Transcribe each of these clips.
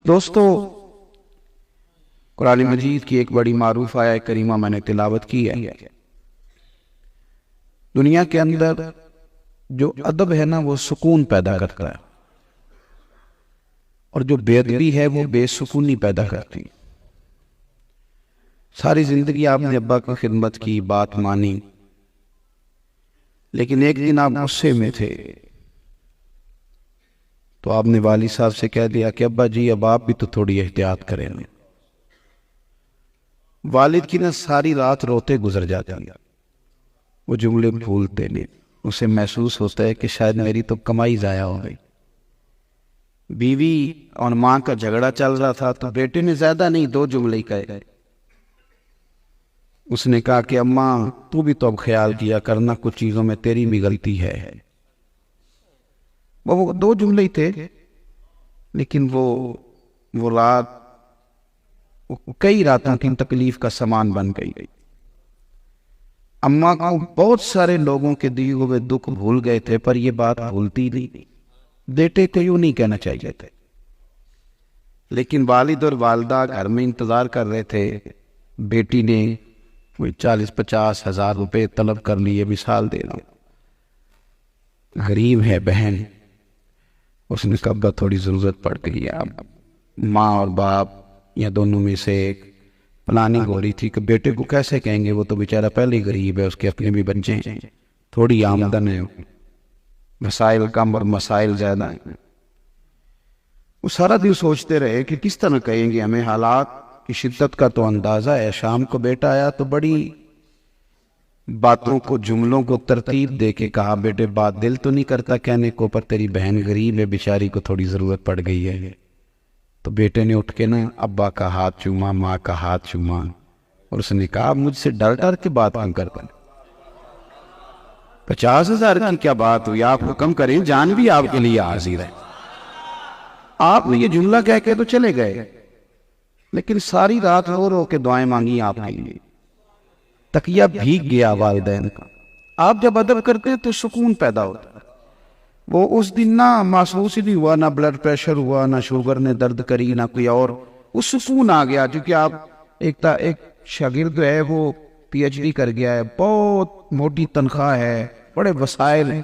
دوستو، قرآن مجید کی ایک بڑی معروف آیہ کریمہ میں نے تلاوت کی ہے۔ دنیا کے اندر جو ادب ہے نا وہ سکون پیدا کرتا ہے، اور جو بے ادبی ہے وہ بے سکونی پیدا کرتی ہے۔ ساری زندگی آپ نے ابا کی خدمت کی، بات مانی، لیکن ایک دن آپ غصے میں تھے تو آپ نے والد صاحب سے کہہ دیا کہ ابا جی اب آپ بھی تو تھوڑی احتیاط کریں۔ والد کی نا ساری رات روتے گزر جاتی ہے، وہ جملے بھولتے نہیں، اسے محسوس ہوتا ہے کہ شاید میری تو کمائی ضائع ہو گئی۔ بیوی اور ماں کا جھگڑا چل رہا تھا تو بیٹے نے زیادہ نہیں 2 جملے کہے۔ اس نے کہا کہ اماں تو بھی تو اب خیال کیا کرنا، کچھ چیزوں میں تیری بھی غلطی ہے۔ وہ 2 جملے ہی تھے، لیکن وہ رات کئی راتوں کی تکلیف کا سامان بن گئی۔ اماں کو بہت سارے لوگوں کے دیے ہوئے دکھ بھول گئے تھے، پر یہ بات بھولتی نہیں۔ بیٹے کو یوں نہیں کہنا چاہیے تھے، لیکن والد اور والدہ گھر میں انتظار کر رہے تھے۔ بیٹی نے کوئی 40-50 ہزار روپے طلب کر لیے، مثال دے رہا ہوں، غریب ہے بہن، اس نے کہا تھوڑی ضرورت پڑ گئی ہے۔ اب ماں اور باپ یا دونوں میں سے ایک پلاننگ ہو رہی تھی کہ بیٹے کو کیسے کہیں گے، وہ تو بیچارہ پہلے ہی غریب ہے، اس کے اپنے بھی بچے ہیں، تھوڑی آمدن ہے، وسائل کم اور مسائل زیادہ ہیں۔ وہ سارا دن سوچتے رہے کہ کس طرح کہیں گے، ہمیں حالات کی شدت کا تو اندازہ ہے۔ شام کو بیٹا آیا تو بڑی باتوں کو، جملوں کو ترتیب دے کے کہا، بیٹے بات دل تو نہیں کرتا کہنے کو، پر تیری بہن غریب ہے، بیچاری کو تھوڑی ضرورت پڑ گئی ہے۔ تو بیٹے نے اٹھ کے نا ابا کا ہاتھ چوما، ماں کا ہاتھ چوما، اور اس نے کہا مجھ سے ڈر ڈر کے بات کیوں کرتا ہے؟ 50 ہزار کی کیا بات ہوئی، آپ حکم کریں، جان بھی آپ کے لیے حاضر ہے۔ آپ نے یہ جملہ کہہ کے تو چلے گئے، لیکن ساری رات رو رو کے دعائیں مانگی آپ کے لیے، تکیہ بھیگ گیا والدین کا۔ آپ جب ادب کرتے ہیں تو سکون پیدا ہوتا ہے۔ وہ اس دن نہ محسوس ہی نہیں ہوا، نہ بلڈ پریشر ہوا، نہ شوگر نے درد کری، نہ کوئی اور، وہ سکون آ گیا۔ کیونکہ آپ ایک شاگرد ہے، وہ پی ایچ ڈی کر گیا ہے، بہت موٹی تنخواہ ہے، بڑے وسائل ہیں،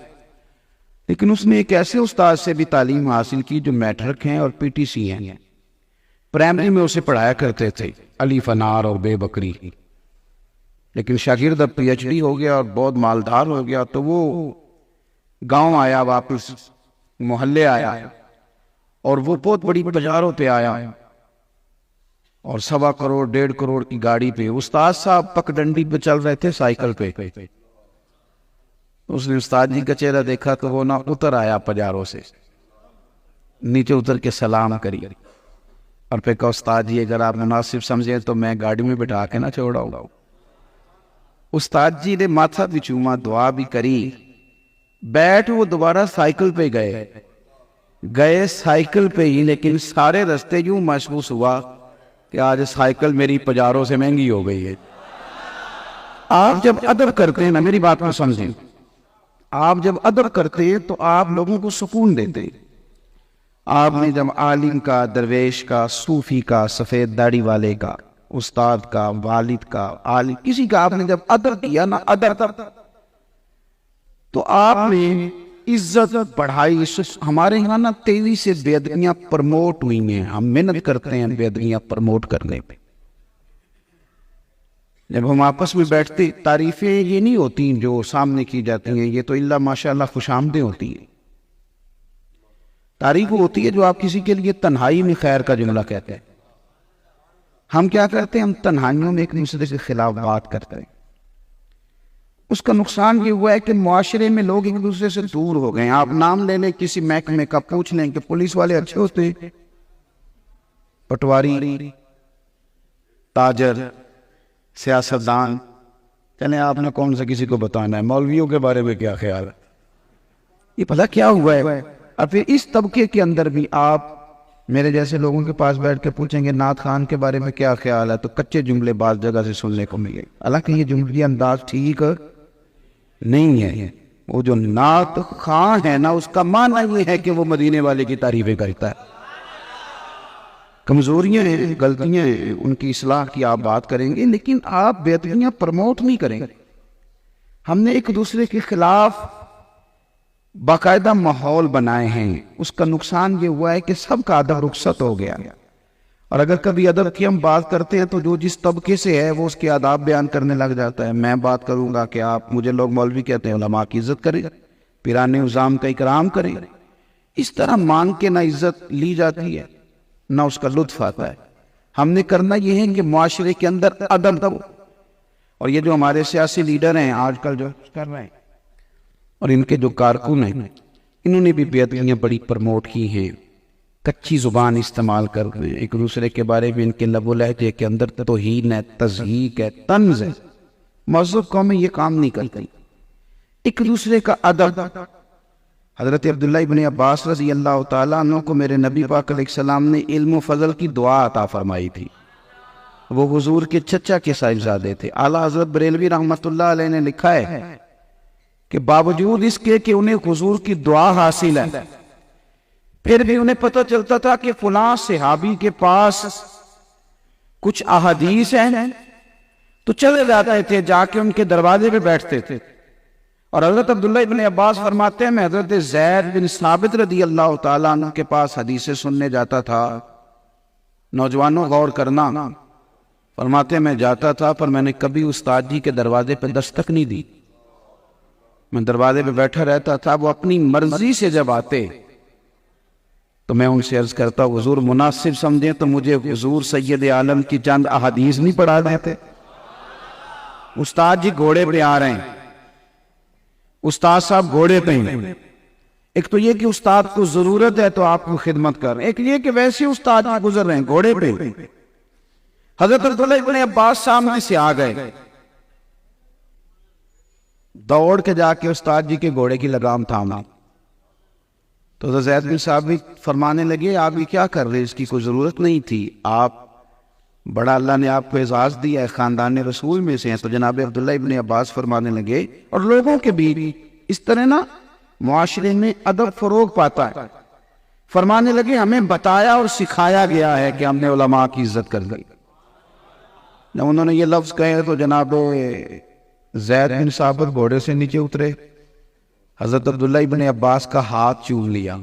لیکن اس نے ایک ایسے استاد سے بھی تعلیم حاصل کی جو میٹرک ہیں اور پی ٹی سی ہیں۔ پرائمری میں اسے پڑھایا کرتے تھے، الف انار اور بے بکری، لیکن شاگرد اب پی ایچ ڈی ہو گیا اور بہت مالدار ہو گیا، تو وہ گاؤں آیا، واپس محلے آیا، اور وہ بہت بڑی بازاروں پہ آیا، اور 1.25 کروڑ 1.5 کروڑ کی گاڑی پہ۔ استاد صاحب پگڈنڈی پہ چل رہے تھے، سائیکل پہ۔ اس نے استاد جی کا چہرہ دیکھا تو وہ نہ اتر آیا پجاروں سے، نیچے اتر کے سلام کری، اور پھر کہا استاد جی اگر آپ مناسب سمجھیں تو میں گاڑی میں بٹھا کے نہ چھوڑاؤں۔ استاد جی نے ماتھا بھی چوما، دعا بھی کری، بیٹھ وہ دوبارہ سائیکل پہ گئے سائیکل پہ ہی، لیکن سارے رستے یوں محسوس ہوا کہ آج سائیکل میری پجاروں سے مہنگی ہو گئی ہے۔ آپ جب ادب کرتے ہیں نا، میری بات کو سمجھیں، آپ جب ادب کرتے ہیں تو آپ لوگوں کو سکون دیتے ہیں۔ آپ نے جب عالم کا، درویش کا، صوفی کا، سفید داڑھی والے کا، استاد کا، والد کا، عالم، کسی کا آپ نے جب ادب کیا نا، ادب، تو آپ نے عزت بڑھائی۔ ہمارے یہاں نا 23 سے بے ادبیاں پرموٹ ہوئی ہیں، ہم محنت کرتے ہیں بے ادبیاں پرموٹ کرنے پہ۔ جب ہم آپس میں بیٹھتے، تعریفیں یہ نہیں ہوتی جو سامنے کی جاتی ہیں، یہ تو اللہ ماشاءاللہ خوش آمدیں ہوتی ہیں۔ تعریف ہوتی ہے جو آپ کسی کے لیے تنہائی میں خیر کا جملہ کہتے ہیں۔ ہم کیا کرتے ہیں، ہم تنہائیوں میں ایک دوسرے کے خلاف بات کرتے ہیں۔ اس کا نقصان یہ ہوا ہے کہ معاشرے میں لوگ ایک دوسرے سے دور ہو گئے ہیں۔ آپ نام لے لیں کسی محکمے کا، پوچھ لیں کہ پولیس والے اچھے ہوتے ہیں، پٹواری، تاجر، سیاستدان، چلیں آپ نے کون سا کسی کو بتانا ہے، مولویوں کے بارے میں کیا خیال ہے، یہ پتہ کیا ہوا ہے۔ اور پھر اس طبقے کے اندر بھی آپ میرے جیسے لوگوں کے پاس بیٹھ کے پوچھیں گے نعت خان کے بارے میں کیا خیال ہے، تو کچے جملے بعض جگہ سے سننے کو ملے، حالانکہ یہ جملے انداز ٹھیک نہیں ہے۔ وہ جو نعت خان ہے نا، اس کا معنی یہ ہے کہ وہ مدینے والے کی تعریفیں کرتا ہے۔ کمزوریاں ہیں، غلطیاں ہیں، ان کی اصلاح کی آپ بات کریں گے، لیکن آپ بے ادبیاں پروموٹ نہیں کریں گے۔ ہم نے ایک دوسرے کے خلاف باقاعدہ ماحول بنائے ہیں، اس کا نقصان یہ ہوا ہے کہ سب کا ادب رخصت ہو گیا، اور اگر کبھی ادب کی ہم بات کرتے ہیں تو جو جس طبقے سے ہے وہ اس کے آداب بیان کرنے لگ جاتا ہے۔ میں بات کروں گا کہ آپ، مجھے لوگ مولوی کہتے ہیں، علماء کی عزت کریں، پیران نظام کا اکرام کریں، اس طرح مان کے نہ عزت لی جاتی ہے نہ اس کا لطف آتا ہے۔ ہم نے کرنا یہ ہے کہ معاشرے کے اندر ادب ہو، اور یہ جو ہمارے سیاسی لیڈر ہیں آج کل جو کر رہے ہیں، اور ان کے جو کارکن ہیں، انہوں نے بھی بے ادبیاں بڑی پروموٹ کی ہیں، کچی زبان استعمال کر رہے ہیں، ایک دوسرے کے بارے میں ان کے لب و لہجے کے اندر توہین ہے، تضحیک ہے، طنز ہے۔ مہذب قومیں یہ کام نہیں کرتی، ایک دوسرے کا ادب۔ حضرت عبداللہ ابن عباس رضی اللہ تعالیٰ عنہ کو میرے نبی پاک علیہ السلام نے علم و فضل کی دعا عطا فرمائی تھی۔ وہ حضور کے چچا کے صاحبزادے تھے۔ اعلیٰ حضرت بریلوی رحمۃ اللہ علیہ نے لکھا ہے کہ باوجود اس کے کہ انہیں حضور کی دعا حاصل ہے، پھر بھی انہیں پتہ چلتا تھا کہ فلاں صحابی کے پاس کچھ احادیث ہیں تو چلے جاتے تھے، جا کے ان کے دروازے پہ بیٹھتے تھے۔ اور حضرت عبداللہ ابن عباس فرماتے ہیں میں حضرت زید بن ثابت رضی اللہ تعالیٰ عنہ کے پاس حدیثیں سننے جاتا تھا۔ نوجوانوں غور کرنا، فرماتے ہیں میں جاتا تھا پر میں نے کبھی استاد جی کے دروازے پہ دستک نہیں دی، میں دروازے پہ بیٹھا رہتا تھا۔ وہ اپنی مرضی سے جب آتے تو میں ان سے عرض کرتا حضور مناسب سمجھیں تو مجھے حضور سید عالم کی چند احادیث نہیں پڑھا دیتے؟ استاد جی گھوڑے پہ آ رہے ہیں، استاد صاحب گھوڑے پہ ہیں، ایک تو یہ کہ استاد کو ضرورت ہے تو آپ کو خدمت کر رہے ہیں، ایک یہ کہ ویسے استاد گزر رہے ہیں گھوڑے پہ۔ حضرت عبداللہ ابن عباس سامنے سے آ گئے، دوڑ کے جا کے استاد جی کے گھوڑے کی لگام تھاما، تو حضرت زید بن ثابت فرمانے لگے آپ یہ کیا کر رہے، اس کی کوئی ضرورت نہیں تھی، آپ بڑا اللہ نے آپ کو اعزاز دیا ہے، خاندان رسول میں سے ہیں۔ تو جناب عبداللہ ابن عباس فرمانے لگے، اور لوگوں کے بھی اس طرح نا معاشرے میں ادب فروغ پاتا ہے، فرمانے لگے ہمیں بتایا اور سکھایا گیا ہے کہ ہم نے علماء کی عزت کر دی۔ جب انہوں نے یہ لفظ کہے تو جناب زید بن ثابت گھوڑے سے نیچے اترے، حضرت عبداللہ ابن عباس کا ہاتھ چوم لیا،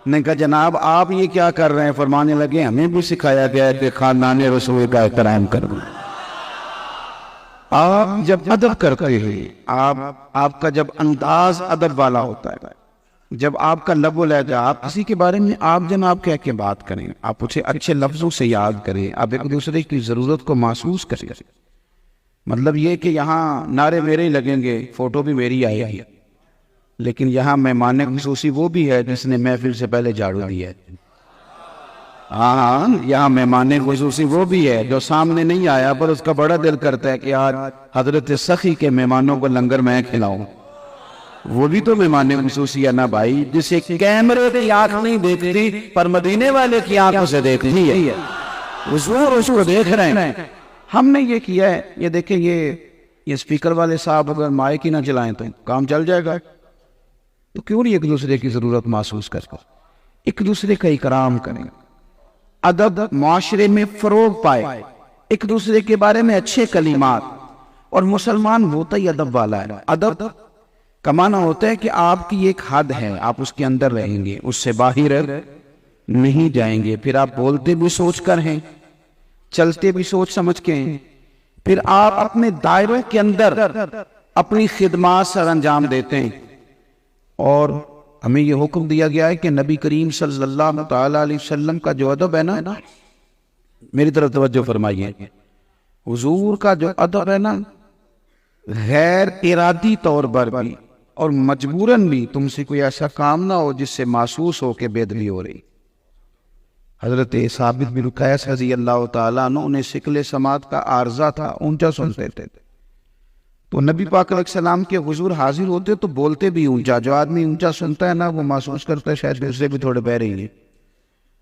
نے کہا جناب آپ یہ کیا کر رہے ہیں؟ فرمانے لگے ہمیں بھی سکھایا گیا ہے کہ خاندان رسول کا احترام کرنا۔ آپ جب ادب کرتے ہیں، آپ کا جب انداز ادب والا ہوتا ہے، جب آپ کا لب و لہجہ، آپ کسی کے بارے میں آپ جناب کہہ کے بات کریں، آپ اسے اچھے لفظوں سے یاد کریں، آپ ایک دوسرے کی ضرورت کو محسوس کریں۔ مطلب یہ کہ یہاں نعرے میرے ہی لگیں گے، فوٹو بھی میری آئے گی، لیکن یہاں مہمان خصوصی وہ بھی ہے جس نے محفل سے پہلے جھاڑو دیا ہے۔ ہاں، یہاں مہمان خصوصی وہ بھی ہے جو سامنے نہیں آیا پر اس کا بڑا دل کرتا ہے کہ آج حضرت سخی کے مہمانوں کو لنگر میں کھلاؤں۔ وہ بھی تو مہمان خصوصی ہے نا بھائی، جسے کیمرے کی آنکھ نہیں دیکھتی پر مدینے والے کی آنکھوں سے دیکھتی ہے، حضور اس کو دیکھ رہے ہیں۔ ہم نے یہ کیا ہے، یہ دیکھیں یہ اسپیکر والے صاحب اگر مائک ہی نہ چلائیں تو کام چل جائے گا، تو کیوں نہیں ایک دوسرے کی ضرورت محسوس کر ایک دوسرے کا اکرام کریں، ادب معاشرے میں فروغ پائے، ایک دوسرے کے بارے میں اچھے کلمات۔ اور مسلمان ہوتا ہی ادب والا ہے۔ ادب کا معنی ہوتا ہے کہ آپ کی ایک حد ہے، آپ اس کے اندر رہیں گے، اس سے باہر نہیں جائیں گے، پھر آپ بولتے بھی سوچ کر ہیں، چلتے بھی سوچ سمجھ کے ہیں، پھر آپ اپنے دائروں کے اندر اپنی خدمات سر انجام دیتے ہیں۔ اور ہمیں یہ حکم دیا گیا ہے کہ نبی کریم صلی اللہ تعالیٰ علیہ وسلم کا جو ادب ہے نا، میری طرف توجہ فرمائیے، حضور کا جو ادب ہے نا، غیر ارادی طور پر بھی اور مجبوراً بھی تم سے کوئی ایسا کام نہ ہو جس سے محسوس ہو کہ بے ادبی ہو رہی۔ حضرت ثابت بن قیس رضی اللہ تعالیٰ عنہ انہیں شکل سماعت کا عارضہ تھا، اونچا سنتے تھے، تو نبی پاک علیہ السلام کے حضور حاضر ہوتے تو بولتے بھی اونچا۔ جو آدمی اونچا سنتا ہے نا وہ محسوس کرتا ہے شاید اس سے بھی تھوڑے بہ رہی ہے،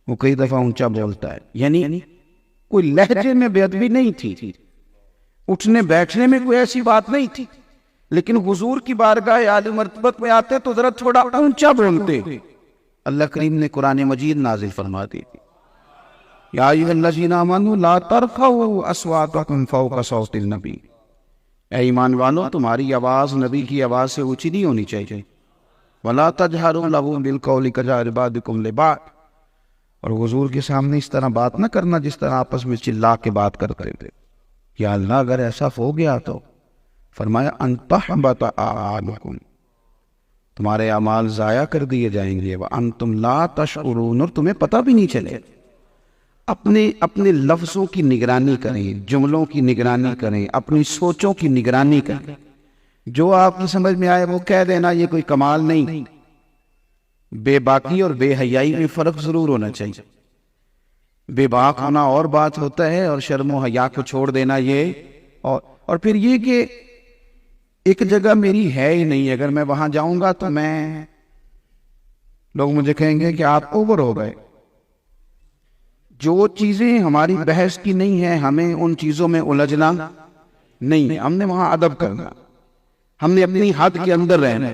وہ کئی دفعہ اونچا بولتا ہے، یعنی کوئی لہجے میں بے ادبی نہیں تھی، اٹھنے بیٹھنے میں کوئی ایسی بات نہیں تھی، لیکن حضور کی بارگاہ عالی مرتبت میں آتے تو ذرا تھوڑا اونچا بولتے۔ اللہ کریم نے قرآن مجید نازل فرما دی تھی، یا ایھا الذین آمنوا لا ترفعوا اصواتکم فوق صوت النبی، اے ایمان والو تمہاری آواز نبی کی آواز سے اونچی نہیں ہونی چاہیے. ولا تجہروا لہ بالقول کجہر بعضکم لبعض، اور حضور کے سامنے اس طرح بات نہ کرنا جس طرح آپس میں چلا کے بات کرتے تھے. یا اللہ اگر ایسا ہو گیا تو فرمایا ان تحبط اعمالکم، تمہارے اعمال ضائع کر دیے جائیں گے. وانتم لا تشعرون، اور تمہیں پتہ بھی نہیں چلے. اپنے لفظوں کی نگرانی کریں، جملوں کی نگرانی کریں، اپنی سوچوں کی نگرانی کریں. جو آپ کو سمجھ میں آئے وہ کہہ دینا، یہ کوئی کمال نہیں. بے باکی اور بے حیائی میں فرق ضرور ہونا چاہیے. بے باک ہونا اور بات ہوتا ہے، اور شرم و حیا کو چھوڑ دینا یہ. اور پھر یہ کہ ایک جگہ میری ہے ہی نہیں، اگر میں وہاں جاؤں گا تو لوگ مجھے کہیں گے کہ آپ اوور ہو گئے. جو چیزیں ہماری بحث کی نہیں ہیں ہمیں ان چیزوں میں الجھنا نہیں ہے. ہم نے وہاں ادب کرنا، ہم نے اپنی حد کے اندر رہنا.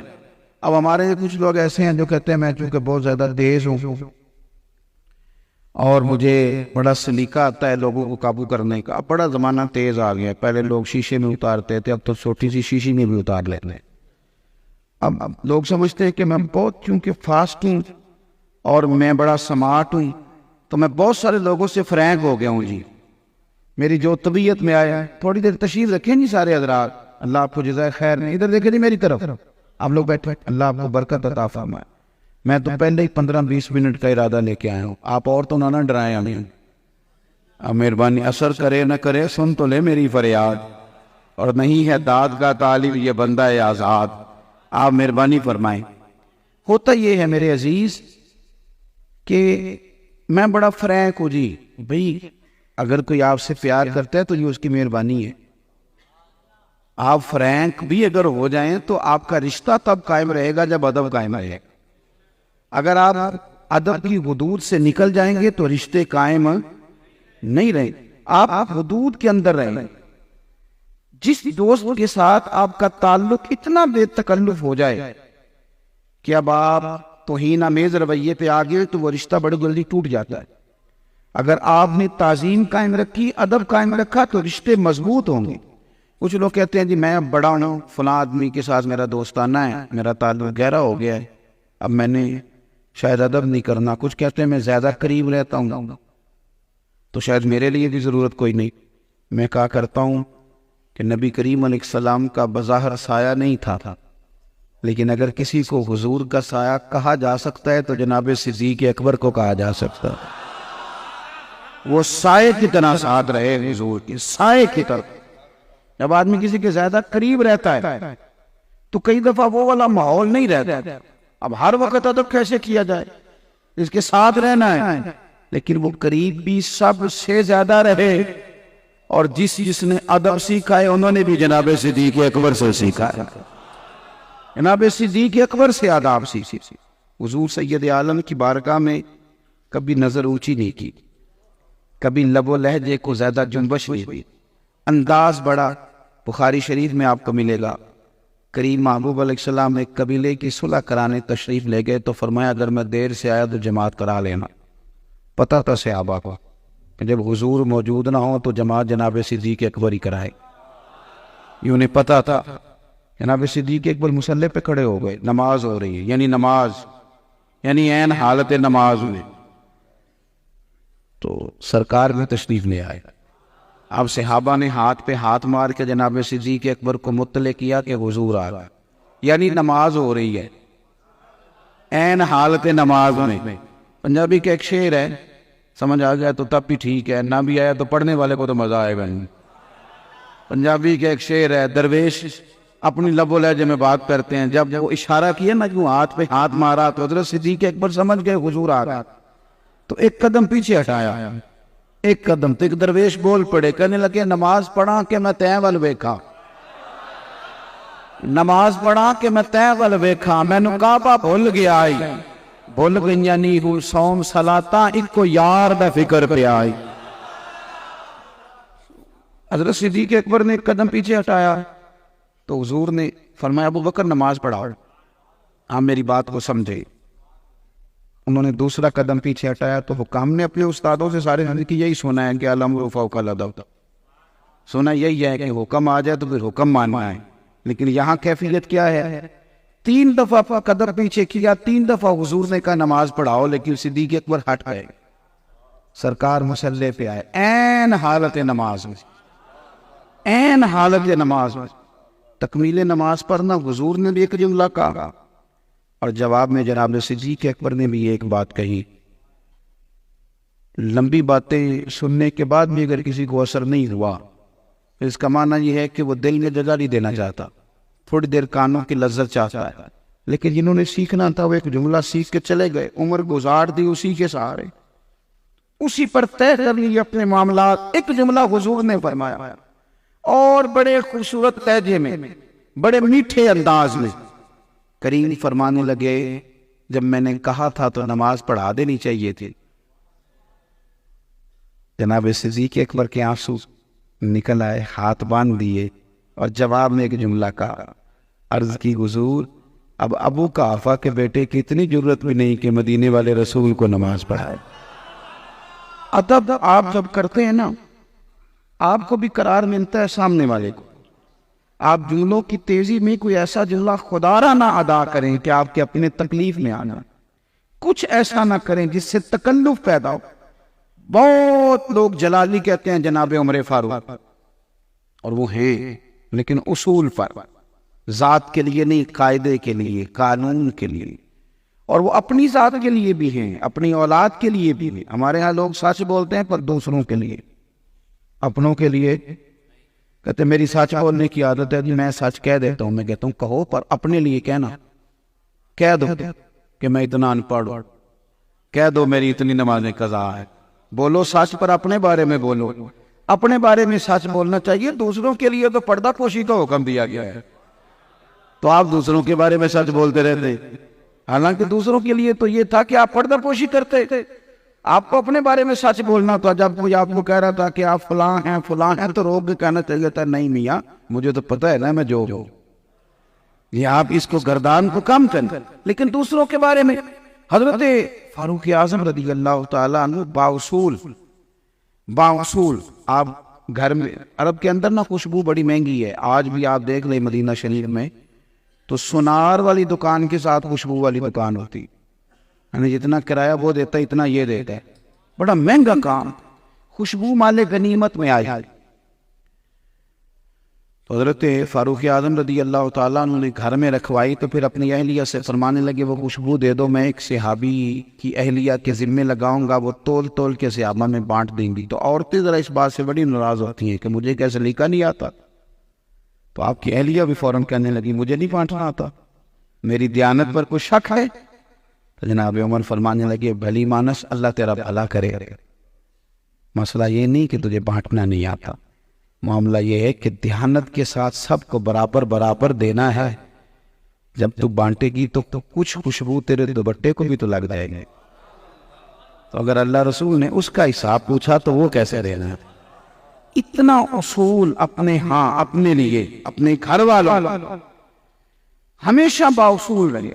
اب ہمارے کچھ لوگ ایسے ہیں جو کہتے ہیں میں چونکہ بہت زیادہ تیز ہوں اور مجھے بڑا سلیقہ آتا ہے لوگوں کو قابو کرنے کا. اب بڑا زمانہ تیز آ گیا ہے، پہلے لوگ شیشے میں اتارتے تھے، اب تو چھوٹی سی شیشی میں بھی اتار لیتے ہیں. اب لوگ سمجھتے ہیں کہ میں بہت چونکہ فاسٹ ہوں اور میں بڑا سمارٹ ہوں تو میں بہت سارے لوگوں سے فرینک ہو گیا ہوں. جی میری جو طبیعت میں آیا ہے. تھوڑی دیر تشریف رکھیں جی سارے حضرات، اللہ آپ کو جزائے خیر نہیں. ادھر دیکھیں جی میری طرف، آپ لوگ بیٹھے، اللہ آپ کو برکت عطا فرمائے. میں تو پہلے ہی 15-20 منٹ کا ارادہ لے کے آیا ہوں. آپ اور تو نہ ڈرائیں ہمیں. اب مہربانی اثر کرے نہ کرے سن تو لے میری فریاد، اور نہیں ہے داد کا طالب یہ بندہ آزاد. آپ مہربانی فرمائیں. ہوتا یہ ہے میرے عزیز کہ میں بڑا فرینک ہوں. جی بھئی اگر کوئی آپ سے پیار کرتا ہے تو یہ اس کی مہربانی ہے. آپ فرینک بھی اگر ہو جائیں تو آپ کا رشتہ تب قائم رہے گا جب ادب قائم رہے گا. اگر آپ ادب کی حدود سے نکل جائیں گے تو رشتے قائم نہیں رہیں. آپ حدود کے اندر رہیں. جس دوست کے ساتھ آپ کا تعلق اتنا بے تکلف ہو جائے کہ اب آپ توہین آمیز رویے پہ آ گئے تو وہ رشتہ بڑی جلدی ٹوٹ جاتا ہے. اگر آپ نے تعظیم قائم رکھی، ادب قائم رکھا تو رشتے مضبوط ہوں گے. کچھ لوگ کہتے ہیں جی میں اب بڑا ہوں، فلاں آدمی کے ساتھ میرا دوستانہ ہے، میرا تعلق گہرا ہو گیا ہے، اب میں نے شاید ادب نہیں کرنا. کچھ کہتے ہیں میں زیادہ قریب رہتا ہوں تو شاید میرے لیے بھی ضرورت کوئی نہیں. میں کہا کرتا ہوں کہ نبی کریم علیہ السلام کا بظاہر سایہ نہیں تھا، لیکن اگر کسی کو حضور کا سایہ کہا جا سکتا ہے تو جناب صدیق اکبر کو کہا جا سکتا ہے. وہ سائے کی طرح ساتھ رہے حضور کے، سائے کی طرح. جب آدمی کسی کے زیادہ قریب رہتا ہے تو کئی دفعہ وہ والا ماحول نہیں رہتا. اب ہر وقت ادب کیسے کیا جائے، اس کے ساتھ رہنا ہے، لیکن وہ قریب بھی سب سے زیادہ رہے. اور جس نے ادب سیکھا ہے انہوں نے بھی جناب صدیق اکبر سے سیکھا ہے. جناب صدیق اکبر سے آداب سیکھی. حضور سید عالم کی بارگاہ میں کبھی نظر اونچی نہیں کی، کبھی لب و لہجے کو زیادہ جنبش نہیں ہوئی. انداز بڑا بخاری شریف میں آپ کو ملے گا. کریم محبوب علیہ السلام ایک قبیلے کی صلح کرانے تشریف لے گئے تو فرمایا اگر میں دیر سے آیا تو جماعت کرا لینا. پتہ تھا صحابہ کو کہ جب حضور موجود نہ ہو تو جماعت جناب صدیق اکبر ہی کرائے. یہ انہیں پتہ تھا. جناب صدیق اکبر مصلی پہ کھڑے ہو گئے، نماز ہو رہی ہے، یعنی عین حالت نماز ہوئی تو سرکار میں تشریف لے آئے. اب صحابہ نے ہاتھ پہ ہاتھ مار کے جناب صدیق اکبر کو مطلع کیا کہ حضور آ رہا ہے، یعنی نماز ہو رہی ہے، عین حالت نماز میں. پنجابی کا ایک شعر ہے، سمجھ آ گیا تو تب بھی ٹھیک ہے، نہ بھی آیا تو پڑھنے والے کو تو مزہ آئے گا. پنجابی کا ایک شعر ہے، درویش اپنی لب و لہجے میں بات کرتے ہیں. جب وہ اشارہ کیا نا جو ہاتھ پہ ہاتھ مارا تو حضرت صدیق اکبر سمجھ گئے حضور آ رہا، تو ایک قدم پیچھے ہٹایا، ایک قدم. تو ایک درویش بول پڑے، کہنے لگے نماز پڑھا کہ میں تیں ول ویکھا، نماز پڑھا کہ میں تیں ول ویکھا، میں نو کعبہ بھول گیا آئی، بھول گئیاں نی ہوں سوم صلاتاں اکو یار دا فکر پہ آئی. حضرت صدیق اکبر نے ایک قدم پیچھے ہٹایا تو حضور نے فرمایا ابو بکر نماز پڑھاؤ. آپ میری بات کو سمجھے. انہوں نے دوسرا قدم پیچھے ہٹایا تو حکام نے اپنے استادوں سے سارے کی یہی سنا ہے کہ الامر فوق الادب، سنا یہی ہے کہ حکم آ جائے تو پھر حکم ماننا ہے. لیکن یہاں کیفیت کیا ہے؟ 3 دفعہ قدم پیچھے کیا، 3 دفعہ حضور نے کہا نماز پڑھاؤ، لیکن صدیق اکبر ہٹ گئے. سرکار مصلی پہ آئے عین حالت نماز میں، عین حالت نماز میں. تکمیل نماز پڑھنا حضور نے بھی ایک جملہ کہا، اور جواب میں جناب صدیق اکبر نے بھی ایک بات کہی. لمبی باتیں سننے کے بعد بھی اگر کسی کو اثر نہیں ہوا، اس کا معنی یہ ہے کہ وہ دل میں جگہ نہیں دینا چاہتا، تھوڑی دیر کانوں کی لذت چاہتا ہے. لیکن جنہوں نے سیکھنا تھا وہ ایک جملہ سیکھ کے چلے گئے، عمر گزار دی اسی کے سہارے، اسی پر طے کر لیے اپنے معاملات. ایک جملہ حضور نے فرمایا اور بڑے خوبصورت لہجے میں، بڑے میٹھے انداز میں کریم فرمانے لگے، جب میں نے کہا تھا تو نماز پڑھا دینی چاہیے تھی. جناب صدیق اکبر کے آنسو نکل آئے، ہاتھ باندھ دیے اور جواب میں ایک جملہ کہا، عرض کی حضور اب ابو کا آفا کے بیٹے کی اتنی ضرورت بھی نہیں کہ مدینے والے رسول کو نماز پڑھائے. ادب آپ جب کرتے ہیں نا، آپ کو بھی قرار ملتا ہے سامنے والے کو. آپ جملوں کی تیزی میں کوئی ایسا جملہ خدا را نہ ادا کریں کہ آپ کے اپنے تکلیف میں آنا، کچھ ایسا نہ کریں جس سے تکلف پیدا ہو. بہت لوگ جلالی کہتے ہیں جناب عمر فاروق، اور وہ ہیں لیکن اصول پر، ذات کے لیے نہیں، قاعدے کے لیے، قانون کے لیے، اور وہ اپنی ذات کے لیے بھی ہیں، اپنی اولاد کے لیے بھی ہیں. ہمارے ہاں لوگ سچ بولتے ہیں پر دوسروں کے لیے، اپنوں کے لیے کہتے ہیں میری سچ بولنے کی عادت ہے، میں سچ کہہ دیتا ہوں. میں کہتا ہوں کہو پر اپنے لیے کہنا، کہہ دو کہ میں اتنا ان پڑھ ہوں، کہہ دو میری اتنی نمازیں قضا ہے. بولو سچ پر اپنے بارے میں بولو، اپنے بارے میں سچ بولنا چاہیے. دوسروں کے لیے تو پردہ پوشی کا حکم دیا گیا ہے، تو آپ دوسروں کے بارے میں سچ بولتے رہتے. حالانکہ دوسروں کے لیے تو یہ تھا کہ آپ پردہ پوشی کرتے تھے، آپ کو اپنے بارے میں سچ بولنا تھا. جب کوئی آپ کو کہہ رہا تھا کہ آپ فلاں ہیں تو روک کے کہنا چاہیے تھا نہیں میاں مجھے تو پتہ ہے نا میں جو یہ آپ اس کو گردان کو کم کریں. لیکن دوسروں کے بارے میں حضرت فاروق اعظم رضی اللہ تعالیٰ عنہ باصول آپ گھر میں، عرب کے اندر نا خوشبو بڑی مہنگی ہے. آج بھی آپ دیکھ لیں مدینہ شریف میں تو سونار والی دکان کے ساتھ خوشبو والی دکان ہوتی، یعنی جتنا کرایہ وہ دیتا ہے اتنا یہ دیتا ہے. بڑا مہنگا کام. خوشبو مال غنیمت میں آئی. تو حضرت فاروق اعظم رضی اللہ تعالیٰ عنہ نے گھر میں رکھوائی تو پھر اپنی اہلیہ سے فرمانے لگے وہ خوشبو دے دو، میں ایک صحابی کی اہلیہ کے ذمے لگاؤں گا، وہ تول تول کے صحابہ میں بانٹ دیں گی. تو عورتیں ذرا اس بات سے بڑی ناراض ہوتی ہیں کہ مجھے کیسے سلیقہ نہیں آتا. تو آپ کی اہلیہ بھی فوراً کہنے لگی مجھے نہیں بانٹنا آتا، میری دیانت پر کوئی شک ہے. تو جناب عمر فرمانے لگے بھلی مانس اللہ تیرا بھلا کرے، مسئلہ یہ نہیں کہ تجھے بانٹنا نہیں آتا، معاملہ یہ ہے کہ دیانت کے ساتھ سب کو برابر برابر دینا ہے. جب تو بانٹے گی تو کچھ خوشبو تیرے دوپٹے کو بھی تو لگ جائے گی. تو اگر اللہ رسول نے اس کا حساب پوچھا تو وہ کیسے دینا ہے؟ اتنا اصول اپنے ہاں اپنے لیے اپنے گھر والوں ہمیشہ باصول رہے.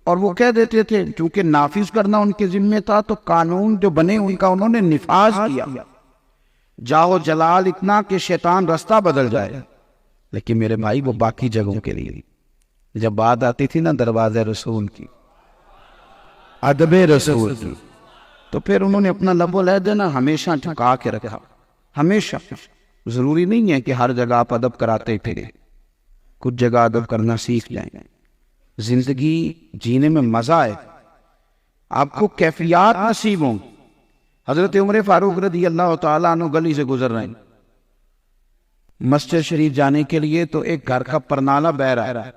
اور وہ کہہ دیتے تھے کیونکہ نافذ کرنا ان کے ذمہ تھا تو قانون جو بنے ان کا انہوں نے نفاذ کیا. جاؤ جلال اتنا کہ شیطان رستہ بدل جائے. لیکن میرے بھائی وہ باقی جگہوں کے لیے جب بات آتی تھی نا دروازے رسول کی، ادب رسول کی، تو پھر انہوں نے اپنا لب و لہجہ نا ہمیشہ ٹھکا کے رکھا. ہمیشہ ضروری نہیں ہے کہ ہر جگہ آپ ادب کراتے پھرے، کچھ جگہ ادب کرنا سیکھ جائیں. زندگی جینے میں مزہ آئے، آپ کو کیفیات نصیب ہوں. حضرت عمر فاروق رضی اللہ تعالیٰ عنہ گلی سے گزر رہے ہیں مسجد شریف جانے کے لیے، تو ایک گھر کا پرنالہ بہہ رہا ہے.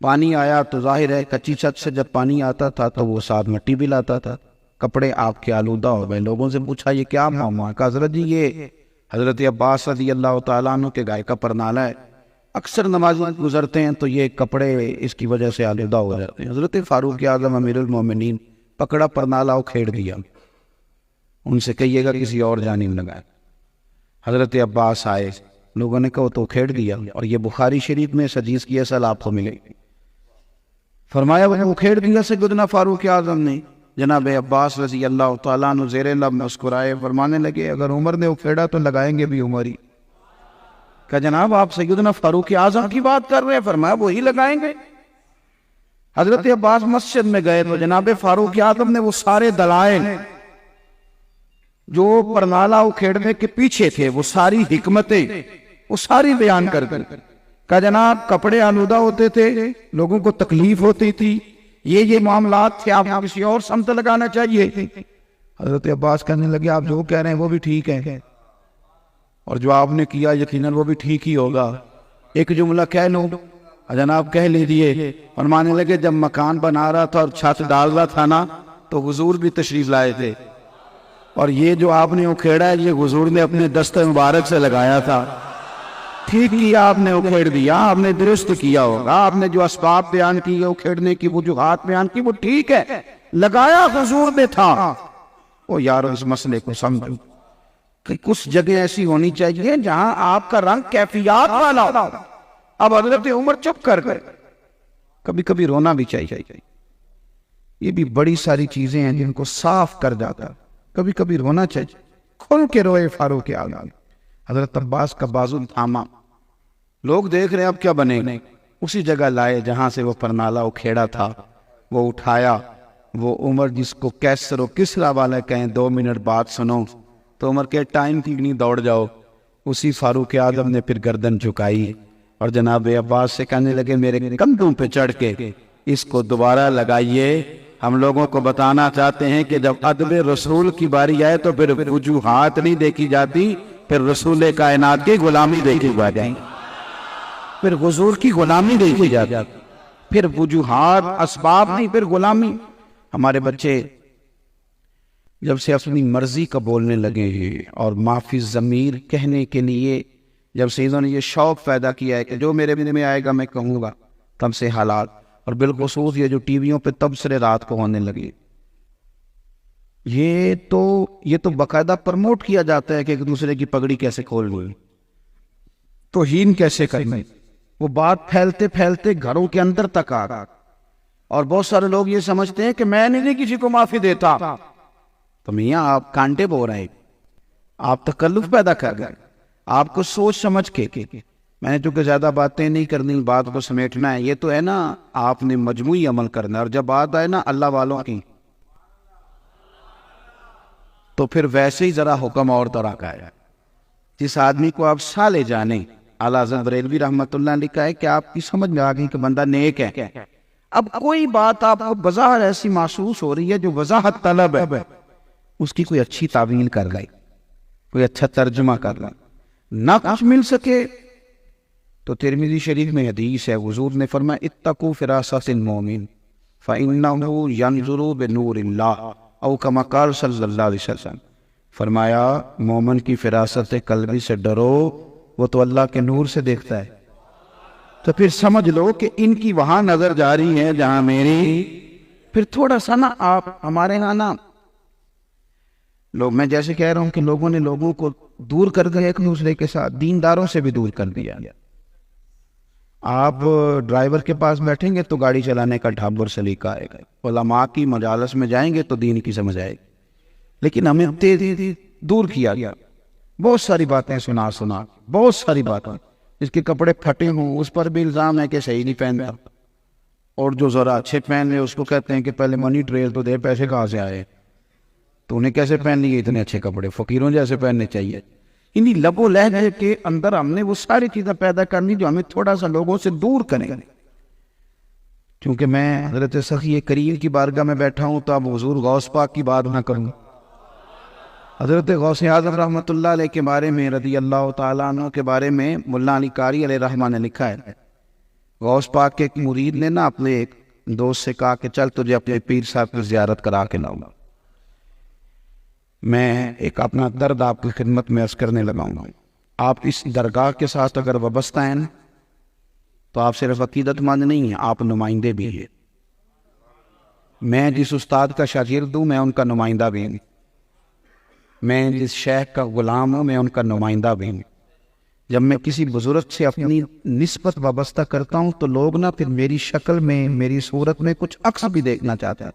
پانی آیا تو ظاہر ہے کچی چھت سے جب پانی آتا تھا تو وہ ساتھ مٹی بھی لاتا تھا. کپڑے آپ کے آلودہ ہو گئے. لوگوں سے پوچھا یہ کیا معاملہ ہے؟ کہا حضرت جی یہ حضرت عباس رضی اللہ تعالیٰ عنہ کے گائے کا پرنالہ ہے، اکثر نمازیں گزرتے ہیں تو یہ کپڑے اس کی وجہ سے آلودہ ہو جاتے ہیں. حضرت فاروق اعظم امیر المومنین پکڑا پرنالہ اور کھیڑ دیا. ان سے کہیے گا کسی اور جانب لگائے. حضرت عباس آئے، لوگوں نے کہا تو کھیڑ دیا. اور یہ بخاری شریف میں اس حدیث کی اصل آپ کو ملے گی. فرمایا وہ اکھیڑ دیا سیدنا فاروق اعظم نے. جناب عباس رضی اللہ تعالیٰ عنہ زیر لب مسکرائے، فرمانے لگے اگر عمر نے اکھیڑا تو لگائیں گے بھی عمر ہی. کہ جناب آپ سیدنا فاروق اعظم کی بات کر رہے ہیں؟ فرمایا وہی لگائیں گے. حضرت عباس مسجد میں گئے تو جناب فاروق اعظم نے وہ سارے دلائل جو پرنالہ اکھیڑنے کے پیچھے تھے، وہ ساری حکمتیں، وہ ساری بیان کر دی. کہ جناب کپڑے آلودہ ہوتے تھے، لوگوں کو تکلیف ہوتی تھی، یہ معاملات تھے، آپ کسی اور سمت لگانا چاہیے. حضرت عباس کہنے لگے آپ جو کہہ رہے ہیں وہ بھی ٹھیک ہے، اور جو آپ نے کیا یقیناً وہ بھی ٹھیک ہی ہوگا. ایک جملہ کہہ لوں؟ جناب کہہ لیجیے. فرمانے لگے جب مکان بنا رہا تھا اور چھت ڈال رہا تھا نا، تو حضور بھی تشریف لائے تھے، اور یہ جو آپ نے اکھیڑا ہے یہ حضور نے اپنے دست مبارک سے لگایا تھا. ٹھیک کیا آپ نے اکھیڑ دیا، آپ نے درست کیا ہوگا. آپ نے جو اسباب بیان کی اکھیڑنے کی، وجوہات بیان کی، وہ ٹھیک ہے، لگایا حضور نے تھا. وہ یار اس مسئلے کو سمجھو کہ کچھ جگہ ایسی ہونی چاہیے جہاں آپ کا رنگ کیفیات والا ہو. اب حضرت عمر چپ کر گئے. کبھی کبھی رونا بھی چاہیے. یہ بھی بڑی ساری چیزیں ہیں جن کو صاف کر جاتا. کبھی کبھی رونا چاہیے. کھل کے روئے فاروق اعظم. حضرت عباس کا بازو تھاما. لوگ دیکھ رہے ہیں اب کیا بنے گا. اسی جگہ لائے جہاں سے وہ پرنالہ اکھیڑا تھا، وہ اٹھایا. وہ عمر جس کو کیسر و کسرا والے کہیں 2 منٹ بعد سنو، تو عمر کے ٹائم کی نہیں دوڑ جاؤ. اسی فاروق اعظم نے پھر گردن جھکائی اور جناب عباس سے کہنے لگے میرے کندھوں پہ چڑھ کے اس کو دوبارہ لگائیے. ہم لوگوں کو بتانا چاہتے ہیں کہ جب ادب رسول کی باری آئے تو پھر وجوہات نہیں دیکھی جاتی، پھر رسول کائنات کی غلامی دیکھی جائیں، پھر حضور کی غلامی دیکھی جاتی، پھر وجوہات اسباب نہیں، پھر غلامی. ہمارے بچے جب سے اپنی مرضی کا بولنے لگے ہیں اور معافی ضمیر کہنے کے لیے جب سے انہوں نے یہ شوق پیدا کیا ہے کہ جو میرے دل میں آئے گا میں کہوں گا، تب سے حالات، اور بالخصوص یہ جو ٹی ویوں پہ تبصرے رات کو ہونے لگے، یہ تو باقاعدہ پرموٹ کیا جاتا ہے کہ ایک دوسرے کی پگڑی کیسے کھول لیں، توہین کیسے کریں. وہ بات پھیلتے پھیلتے گھروں کے اندر تک آ گئی، اور بہت سارے لوگ یہ سمجھتے ہیں کہ میں نہیں کسی کو معافی دیتا. تو میاں آپ کانٹے بو رہے ہیں، آپ تکلف پیدا کر گئے. آپ کو سوچ سمجھ کے میں نے چونکہ زیادہ باتیں نہیں کرنی، بات کو سمیٹنا ہے. یہ تو ہے نا آپ نے مجموعی عمل کرنا ہے، اور جب بات آئے نا اللہ والوں کی تو پھر ویسے ہی ذرا حکم اور طرح کا ہے. جس آدمی کو آپ سالے جانے، اعلیٰ حضرت بریلوی رحمۃ اللہ علیہ کا ہے کہ آپ کی سمجھ میں آ گئی کہ بندہ نیک ہے. اب کوئی بات آپ کو بظاہر ایسی محسوس ہو رہی ہے جو وضاحت طلب ہے، اس کی کوئی اچھی تعویل کر لائے، کوئی اچھا ترجمہ کر لائے. نہ کچھ مل سکے تو ترمذی شریف میں حدیث ہے، حضور نے فرمایا اتقوا فراست المؤمن فإنه ينظر بنور اللہ، او کما قال صلی اللہ علیہ وسلم. فرمایا مومن کی فراست قلبی سے ڈرو، وہ تو اللہ کے نور سے دیکھتا ہے. تو پھر سمجھ لو کہ ان کی وہاں نظر جاری ہے جہاں میری. پھر تھوڑا سا نا آپ ہمارے ہاں نا لوگ، میں جیسے کہہ رہا ہوں کہ لوگوں نے لوگوں کو دور کر دیا ایک دوسرے کے ساتھ، دینداروں سے بھی دور کر دیا. آپ ڈرائیور کے پاس بیٹھیں گے تو گاڑی چلانے کا ڈھابر سلیقہ آئے گا، علماء کی مجالس میں جائیں گے تو دین کی سمجھ آئے گی. لیکن ہمیں دور کیا گیا. بہت ساری باتیں سنا بہت ساری باتیں. جس کے کپڑے پھٹے ہوں اس پر بھی الزام ہے کہ صحیح نہیں پہنتا، اور جو ذرا اچھے پہن لے اس کو کہتے ہیں کہ پہلے منی ٹریل تو دے، پیسے کہاں سے آئے، تو انہیں کیسے پہن لیے اتنے اچھے کپڑے، فقیروں جیسے پہننے چاہیے. انہی لب و لہجے کے اندر ہم نے وہ ساری چیزیں پیدا کرنی جو ہمیں تھوڑا سا لوگوں سے دور کریں. کیونکہ میں حضرت سخی کریم کی بارگاہ میں بیٹھا ہوں تو اب حضور غوث پاک کی بات نہ کروں. حضرت غوث اعظم رحمۃ اللہ علیہ کے بارے میں، رضی اللہ تعالیٰ عنہ کے بارے میں مولانا علی قاری علیہ رحمہ نے لکھا ہے، غوث پاک کے ایک مرید نے نا اپنے ایک دوست سے کہا کہ چل تجھے اپنے پیر صاحب کی زیارت کرا کے لاؤں گا. میں ایک اپنا درد آپ کی خدمت میں عرض کرنے لگاؤں گا. آپ اس درگاہ کے ساتھ اگر وابستہ ہیں تو آپ صرف عقیدت مند نہیں ہیں، آپ نمائندے بھی ہیں. میں جس استاد کا شاگرد ہوں میں ان کا نمائندہ بھی ہوں، میں جس شیخ کا غلام ہوں میں ان کا نمائندہ بھی ہوں. جب میں کسی بزرگ سے اپنی نسبت وابستہ کرتا ہوں تو لوگ نا پھر میری شکل میں، میری صورت میں کچھ عکس بھی دیکھنا چاہتے ہیں۔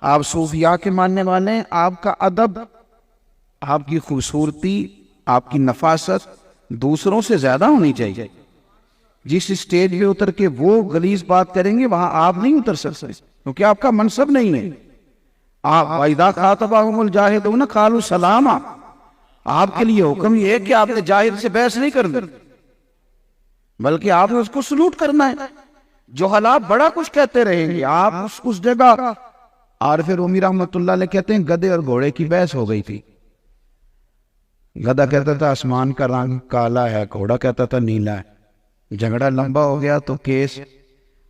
آپ صوفیاء کے ماننے والے ہیں، آپ کا ادب، آپ کی خوبصورتی، آپ کی نفاست دوسروں سے زیادہ ہونی چاہیے۔ جس اسٹیج پہ اتر کے وہ غلیظ بات کریں گے وہاں آپ نہیں اتر سکتے، کیونکہ آپ کا منصب نہیں ہے۔ آپ وَإِذَا خَاطَبَهُمُ الْجَاهِلُونَ قَالُوا سَلَامًا، آپ کے لیے حکم یہ ہے کہ آپ نے جاہل سے بحث نہیں کرنی، بلکہ آپ نے اس کو سلوٹ کرنا ہے۔ جو حالات بڑا کچھ کہتے رہیں گے، آپ اس جگہ۔ عارف رومی رحمۃ اللہ علیہ کہتے ہیں گدھے اور گھوڑے کی بحث ہو گئی تھی۔ گدھا کہتا تھا آسمان کا رنگ کالا ہے، گھوڑا کہتا تھا نیلا ہے۔ جھگڑا لمبا ہو گیا تو کیس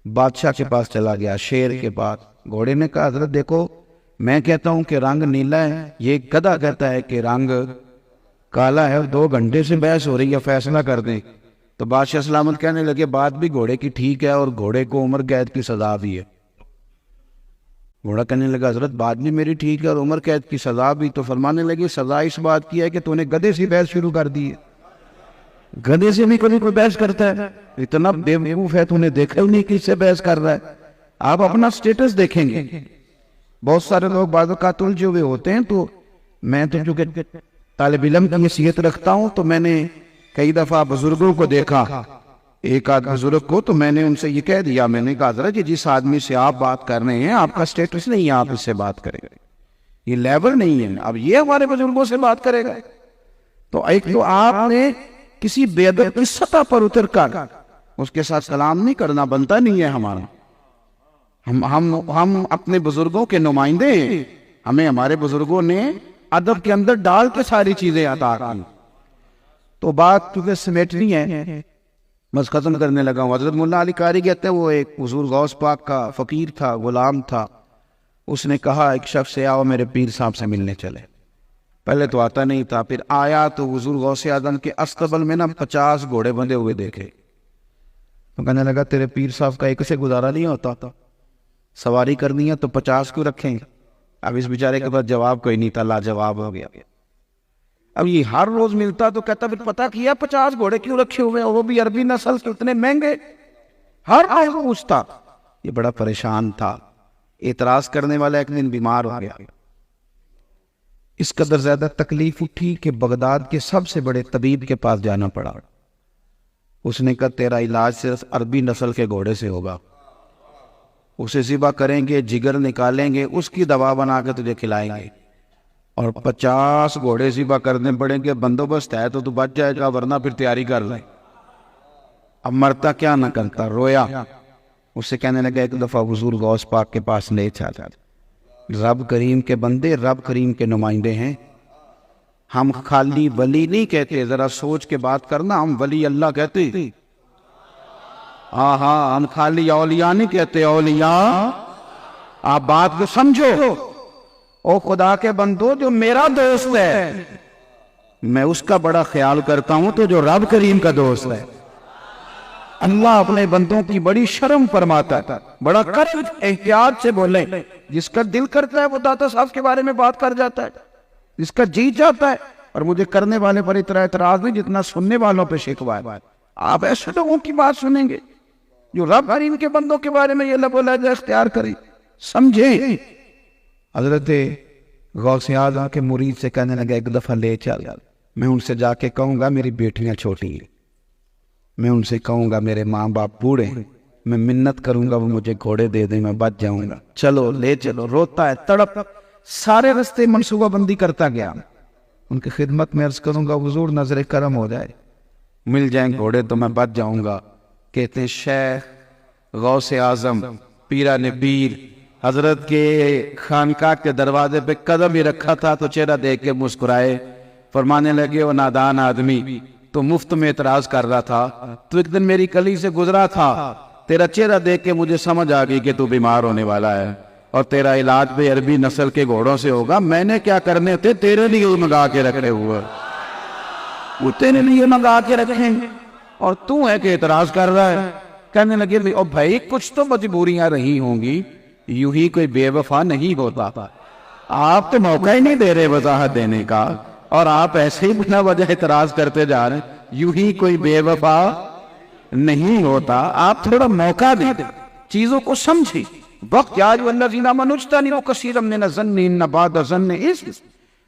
بادشاہ کے پاس چلا گیا، شیر کے پاس۔ گھوڑے نے کہا حضرت دیکھو، میں کہتا ہوں کہ رنگ نیلا ہے، یہ گدھا کہتا ہے کہ رنگ کالا ہے، اور 2 گھنٹے سے بحث ہو رہی ہے، فیصلہ کر دیں۔ تو بادشاہ سلامت کہنے لگے بات بھی گھوڑے کی ٹھیک ہے، اور گھوڑے کو عمر قید کی سزا بھی ہے۔ گھوڑا کہنے لگا حضرت بات بھی میری ٹھیک ہے اور عمر قید کی سزا بھی، تو فرمانے لگے سزا اس بات کی ہے کہ تو نے گدھے سے بحث شروع کر دی ہے۔ گدھے سے بھی کوئی بحث کرتا ہے؟ اتنا بے وقوف ہے، تو نے دیکھا ہی نہیں کہ اس سے بحث کر رہا ہے۔ آپ اپنا سٹیٹس دیکھیں گے۔ بہت سارے لوگ بعض اوقات الجھے ہوئے ہوتے ہیں، تو میں تو چونکہ طالب علم کی حیثیت رکھتا ہوں تو میں نے کئی دفعہ بزرگوں کو دیکھا، ایک آدھ بزرگ کو، تو میں نے ان سے یہ کہہ دیا، میں نے کہا حضرت جس آدمی سے آپ بات کر رہے ہیں آپ کا سٹیٹس نہیں ہے، آپ اس سے بات کریں گے، یہ لیول نہیں ہے، اب یہ ہمارے بزرگوں سے بات کرے گا۔ تو ایک تو آپ نے کسی بے ادب کی سطح پر اتر کر اس کے ساتھ سلام نہیں کرنا، بنتا نہیں ہے ہمارا۔ ہم اپنے بزرگوں کے نمائندے ہیں، ہمیں ہمارے بزرگوں نے ادب کے اندر ڈال کے ساری چیزیں عطا کی۔ تو بات کیونکہ سمیٹنی ہے، بس ختم کرنے لگا ہوں۔ حضرت ملا علی قاری کہتے ہیں وہ ایک حضور غوث پاک کا فقیر تھا، غلام تھا۔ اس نے کہا ایک شخص سے آؤ میرے پیر صاحب سے ملنے چلے۔ پہلے تو آتا نہیں تھا، پھر آیا تو حضور غوث اعظم کے استقبل میں 50 گھوڑے بندھے ہوئے دیکھے۔ تو کہنے لگا تیرے پیر صاحب کا ایک سے گزارا نہیں ہوتا تھا، سواری کرنی ہے تو 50 کیوں رکھیں؟ اب اس بیچارے کے پاس جواب کوئی نہیں تھا، لاجواب ہو گیا۔ اب یہ ہر روز ملتا تو کہتا پھر پتہ کیا 50 گھوڑے کیوں رکھے ہوئے ہیں، وہ بھی عربی نسل کے، اتنے مہنگے؟ ہر روز پوچھتا۔ یہ بڑا پریشان تھا۔ اعتراض کرنے والا ایک دن بیمار ہو گیا، اس قدر زیادہ تکلیف اٹھی کہ بغداد کے سب سے بڑے طبیب کے پاس جانا پڑا۔ اس نے کہا تیرا علاج صرف عربی نسل کے گھوڑے سے ہوگا، اسے ذبح کریں گے، جگر نکالیں گے، اس کی دوا بنا کے تجھے کھلائیں گے، اور 50 گھوڑے ذبح کرنے پڑیں گے۔ بندوبست ہے تو بچ جائے گا، ورنہ پھر تیاری کر لیں۔ اب مرتا کیا نہ کرتا، رویا۔ اس سے کہنے لگا ایک دفعہ حضور غوث پاک کے پاس لے چلا، رب کریم کے بندے رب کریم کے نمائندے ہیں، ہم خالی ولی نہیں کہتے، ذرا سوچ کے بات کرنا، ہم ولی اللہ کہتے۔ ہاں ہم خالی اولیاء نہیں کہتے، اولیاء۔ آپ بات کو سمجھو۔ او خدا کے بندو، جو میرا دوست ہے میں اس کا بڑا خیال کرتا ہوں، تو جو رب کریم کا دوست ہے، اللہ اپنے بندوں کی بڑی شرم فرماتا ہے، بڑا کرم، احتیاط سے بولیں۔ جس کا دل کرتا ہے وہ داتا صاحب کے بارے میں بات کر جاتا ہے، جس کا جی چاہتا ہے۔ اور مجھے کرنے والے پر اتنا اعتراض نہیں جتنا سننے والوں پہ شکوہ ہے۔ آپ ایسے لوگوں کی بات سنیں گے جو رب کریم کے بندوں کے بارے میں یہ لب و لہجہ اختیار کریں، سمجھیں۔ حضرت غوث اعظم کے مرید سے کہنے لگا ایک دفعہ لے چل، میں ان سے جا کے کہوں گا میری بیٹیاں چھوٹی ہیں، میں ان سے کہوں گا میرے ماں باپ بوڑھے ہیں، میں منت کروں گا وہ مجھے گھوڑے دے دیں، میں بچ جاؤں گا، چلو لے چلو۔ روتا ہے، تڑپ، سارے رستے منصوبہ بندی کرتا گیا۔ ان کی خدمت میں عرض کروں گا حضور نظر کرم ہو جائے، مل جائیں گھوڑے تو میں بچ جاؤں گا۔ کہتے ہیں شیخ غوث اعظم پیران پیر حضرت کے خانقاہ کے دروازے پہ قدم ہی رکھا تھا تو چہرہ دیکھ کے مسکرائے، فرمانے لگے وہ نادان آدمی، تو مفت میں اعتراض کر رہا تھا، تو ایک دن میری گلی سے گزرا تھا، تیرا چہرہ دیکھ کے مجھے سمجھ آ گئی کہ تو بیمار ہونے والا ہے، اور تیرا علاج بھی عربی نسل کے گھوڑوں سے ہوگا۔ میں نے کیا کرنے تھے، تیرے لیے منگا کے رکھے ہوئے، وہ تیرے لیے منگا کے رکھیں، اور تو ہے کہ اعتراض کر رہا ہے۔ کہنے لگے او بھائی کچھ تو مجبوریاں رہی ہوں گی، یوں ہی کوئی بے وفا نہیں ہوتا، آپ تو موقع ہی نہیں دے رہے وضاحت دینے کا، اور آپ ایسے ہی بنا وجہ اعتراض کرتے جا رہے ہیں۔ یوں ہی کوئی بے وفا نہیں ہوتا. آپ تھوڑا موقع دیں, چیزوں کو سمجھیں. وقت یا ایھا الذین آمنوا اجتنبوا کثیرا من الظن ان بعض الظن اثم.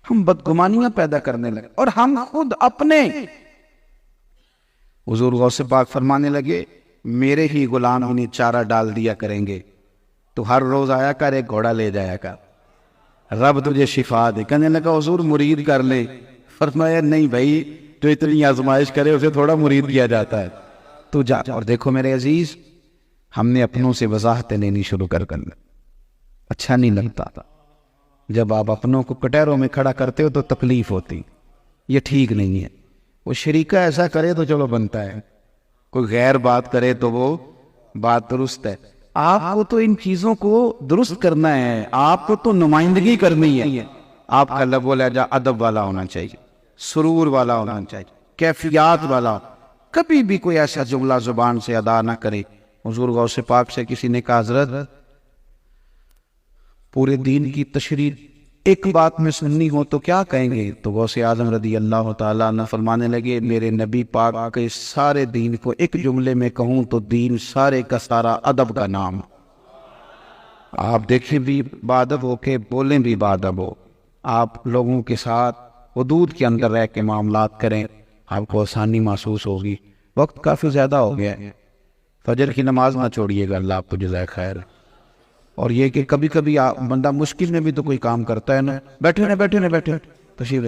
ہم بدگمانیاں پیدا کرنے لگے اور ہم خود اپنے. حضور غوث پاک فرمانے لگے میرے ہی غلام انہیں چارہ ڈال دیا کریں گے, تو ہر روز آیا کر ایک گھوڑا لے جایا کر, رب تجھے شفا دے. کہنے لگا حضور مرید کر لے. فرمایا نہیں بھائی, جو اتنی آزمائش کرے اسے تھوڑا مرید کیا جاتا ہے, تو جا. اور دیکھو میرے عزیز, ہم نے اپنوں سے وضاحتیں لینی شروع کر دیں. اچھا نہیں لگتا جب آپ اپنوں کو کٹہروں میں کھڑا کرتے ہو تو تکلیف ہوتی, یہ ٹھیک نہیں ہے. وہ شریکہ ایسا کرے تو چلو بنتا ہے, کوئی غیر بات کرے تو وہ بات درست ہے. آپ کو تو ان چیزوں کو درست کرنا ہے, آپ کو تو نمائندگی کرنی ہے. آپ کا لب و لہجہ ادب والا ہونا چاہیے, سرور والا ہونا چاہیے, کیفیات والا. کبھی بھی کوئی ایسا جملہ زبان سے ادا نہ کرے. حضور غوث پاک سے کسی نے کہا حضرت پورے دین کی تشریح ایک بات میں سننی ہو تو کیا کہیں گے؟ تو غوث اعظم رضی اللہ تعالیٰ عنہ فرمانے لگے میرے نبی پاک کے سارے دین کو ایک جملے میں کہوں تو دین سارے کا سارا ادب کا نام. آپ دیکھیں بھی بادب ہو کے بولیں بھی بادب ہو, آپ لوگوں کے ساتھ حدود کے اندر رہ کے معاملات کریں, آپ کو آسانی محسوس ہوگی. وقت کافی زیادہ ہو گیا ہے, فجر کی نماز نہ چھوڑیے گا, اللہ آپ کو جزائے خیر. اور یہ کہ کبھی کبھی بندہ مشکل میں بھی تو کوئی کام کرتا ہے نا, بیٹھے تشریف.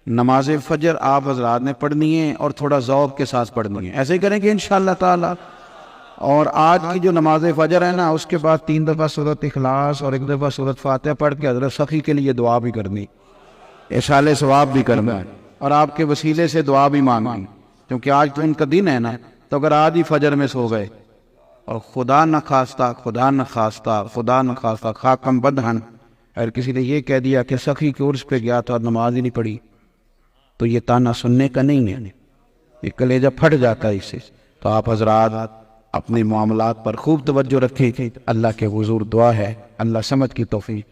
نماز فجر آپ حضرات نے پڑھنی ہے اور تھوڑا ذوق کے ساتھ پڑھنی ہے, ایسے ہی کریں گے انشاءاللہ تعالی. اور آج کی جو نماز فجر ہے نا, اس کے بعد 3 دفعہ سورۃ اخلاص اور 1 دفعہ سورۃ فاتحہ پڑھ کے حضرت سخی کے لیے دعا بھی کرنی, اصالہ ثواب بھی کرنا ہے, اور آپ کے وسیلے سے دعا بھی مانگنی, کیونکہ آج تو ان کا دن ہے نا. تو اگر آج ہی فجر میں سو گئے اور خدا نہ خواستہ خاکم بدہن اگر کسی نے یہ کہہ دیا کہ سخی کے عرس پہ گیا تھا اور نماز ہی نہیں پڑھی, تو یہ تانا سننے کا نہیں ہے, یہ کلیجہ پھٹ جاتا ہے اس سے. تو آپ حضرات اپنے معاملات پر خوب توجہ رکھیں. اللہ کے حضور دعا ہے اللہ سمجھ کی توفیق.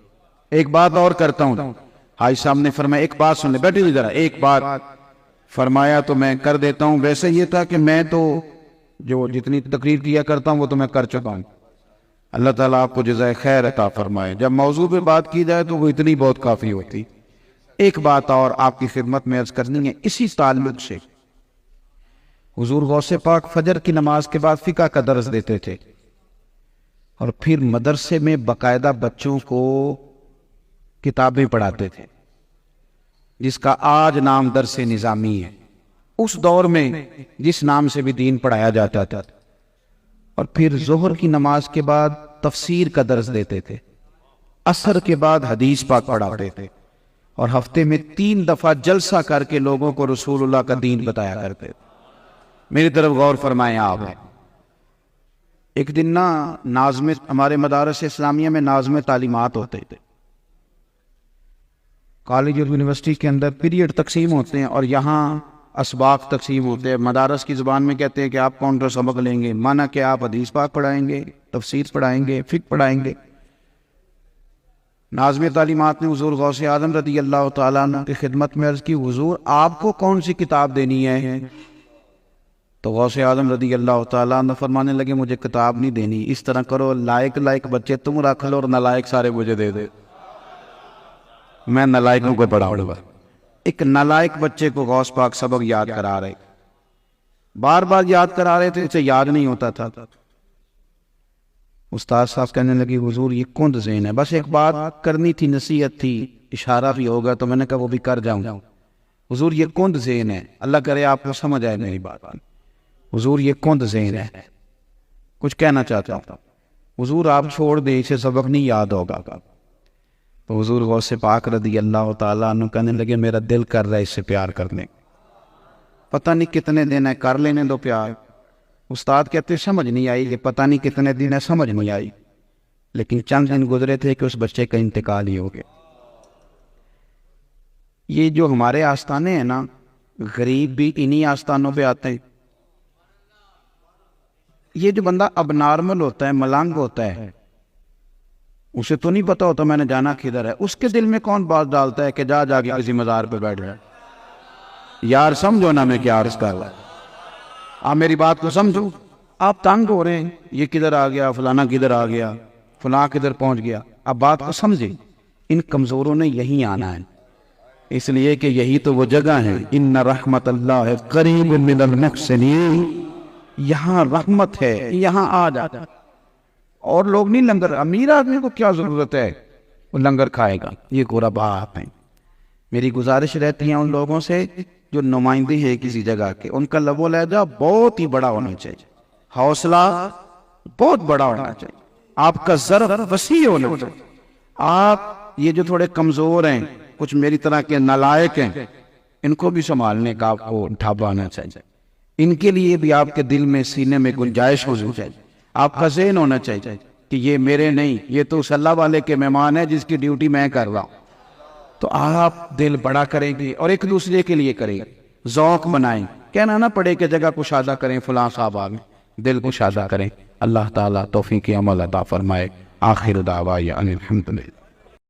ایک بات اور کرتا ہوں, حاج صاحب نے فرمایا ایک بات سن لے, بیٹھے ہوئی ذرا, ایک بات فرمایا تو میں کر دیتا ہوں. ویسے یہ تھا کہ میں تو جو جتنی تقریر کیا کرتا ہوں وہ تو میں کر چکا ہوں. اللہ تعالیٰ آپ کو جزائے خیر عطا فرمائے. جب موضوع پہ بات کی جائے تو وہ اتنی بہت کافی ہوتی. ایک بات اور آپ کی خدمت میں عرض کرنی ہے اسی تعلق سے. حضور غوث پاک فجر کی نماز کے بعد فقہ کا درس دیتے تھے, اور پھر مدرسے میں باقاعدہ بچوں کو کتابیں پڑھاتے تھے جس کا آج نام درس نظامی ہے. اس دور میں جس نام سے بھی دین پڑھایا جاتا تھا. اور پھر ظہر کی نماز کے بعد تفسیر کا درس دیتے تھے, عصر کے بعد حدیث پاک پڑھاتے تھے, اور ہفتے میں 3 دفعہ جلسہ کر کے لوگوں کو رسول اللہ کا دین بتایا کرتے تھے. میری طرف غور فرمائیں آپ. ایک دن ناظم ہمارے مدارس اسلامیہ میں ناظم تعلیمات ہوتے تھے, کالج اور یونیورسٹی کے اندر پیریڈ تقسیم ہوتے ہیں اور یہاں اسباق تقسیم ہوتے ہیں. مدارس کی زبان میں کہتے ہیں کہ آپ کون سا سبق لیں گے, مانا کہ آپ حدیث پاک پڑھائیں گے, تفسیر پڑھائیں گے, فقہ پڑھائیں گے. ناظم تعلیمات نے حضور غوث اعظم رضی اللہ تعالیٰ عنہ کی خدمت میں عرض کی حضور آپ کو کون سی کتاب دینی ہے؟ تو غوث اعظم رضی اللہ تعالیٰ عنہ فرمانے لگے مجھے کتاب نہیں دینی, اس طرح کرو لائق بچے تم رکھ لو اور نالائق سارے مجھے دے دے, میں نالائقوں کو پڑھاؤں گا. ایک نالائق بچے کو غوث پاک سبق یاد کرا رہے, بار بار یاد کرا رہے تھے, اسے یاد نہیں ہوتا تھا. استاد صاحب کہنے لگے حضور یہ کند ذہن ہے, بس ایک بات کرنی تھی, نصیحت تھی, اشارہ بھی ہوگا, تو میں نے کہا وہ بھی کر جاؤں. حضور یہ کند ذہن ہے, اللہ کرے آپ کو سمجھ آئے میری بات. حضور یہ کند ذہن ہے, کچھ کہنا چاہتا ہوں. حضور آپ چھوڑ دیں, اسے سبق نہیں یاد ہوگا. تو حضور غوث پاک رضی اللہ تعالیٰ عنہ کہنے لگے میرا دل کر رہا ہے اس سے پیار کرنے, پتہ نہیں کتنے دن ہے, کر لینے دو پیار. استاد کہتے سمجھ نہیں آئی, یہ پتہ نہیں کتنے دن ہے, سمجھ نہیں آئی. لیکن چند دن گزرے تھے کہ اس بچے کا انتقال ہی ہو گیا. یہ جو ہمارے آستانے ہیں نا, غریب بھی انہی آستانوں پہ آتے ہیں. یہ جو بندہ اب نارمل ہوتا ہے, ملنگ ہوتا ہے, اسے تو نہیں پتا ہوتا میں نے جانا کدھر ہے, اس کے دل میں کون بات ڈالتا ہے کہ جا کے کسی مزار پہ بیٹھ جائے. یار سمجھو نا میں کیا عرض کر رہا ہوں، آپ میری بات کو سمجھو. آپ تنگ ہو رہے ہیں، یہ کدھر آ گیا، فلانا کدھر آ گیا، فلاں کدھر پہنچ گیا. آپ بات کو سمجھیں. ان کمزوروں نے یہی آنا ہے، اس لیے کہ یہی تو وہ جگہ ہے. ان رحمت اللہ قریب من المحسنین، یہاں رحمت ہے، یہاں آ جاتا. اور لوگ نہیں لنگر، امیر آدمی کو کیا ضرورت ہے وہ لنگر کھائے گا، یہ غربا آپ ہیں. میری گزارش رہتی ہے ان لوگوں سے جو نمائندے ہے کسی جگہ کے، ان کا لب و لہجہ بہت ہی بڑا ہونا چاہیے، حوصلہ بہت بڑا ہونا چاہیے، آپ کا ظرف وسیع ہونا چاہیے. آپ یہ جو تھوڑے کمزور ہیں، کچھ میری طرح کے نالائق ہیں، ان کو بھی سنبھالنے کا آپ کو ڈھابہ آنا چاہیے. ان کے لیے بھی آپ کے دل میں، سینے میں گنجائش ہونی چاہیے. آپ کا ذہن ہونا چاہیے کہ یہ میرے نہیں، یہ تو اس اللہ والے کے مہمان ہے جس کی ڈیوٹی میں کر رہا ہوں. تو آپ دل بڑا کریں گے اور ایک دوسرے کے لیے کریں گے، ذوق بنائیں. کہنا نہ پڑے کہ جگہ کشادہ کریں، فلاں صاحب آگے، دل کشادہ کریں. اللہ تعالیٰ توفیق عمل عطا فرمائے. آخر دعوایا ان الحمدللہ.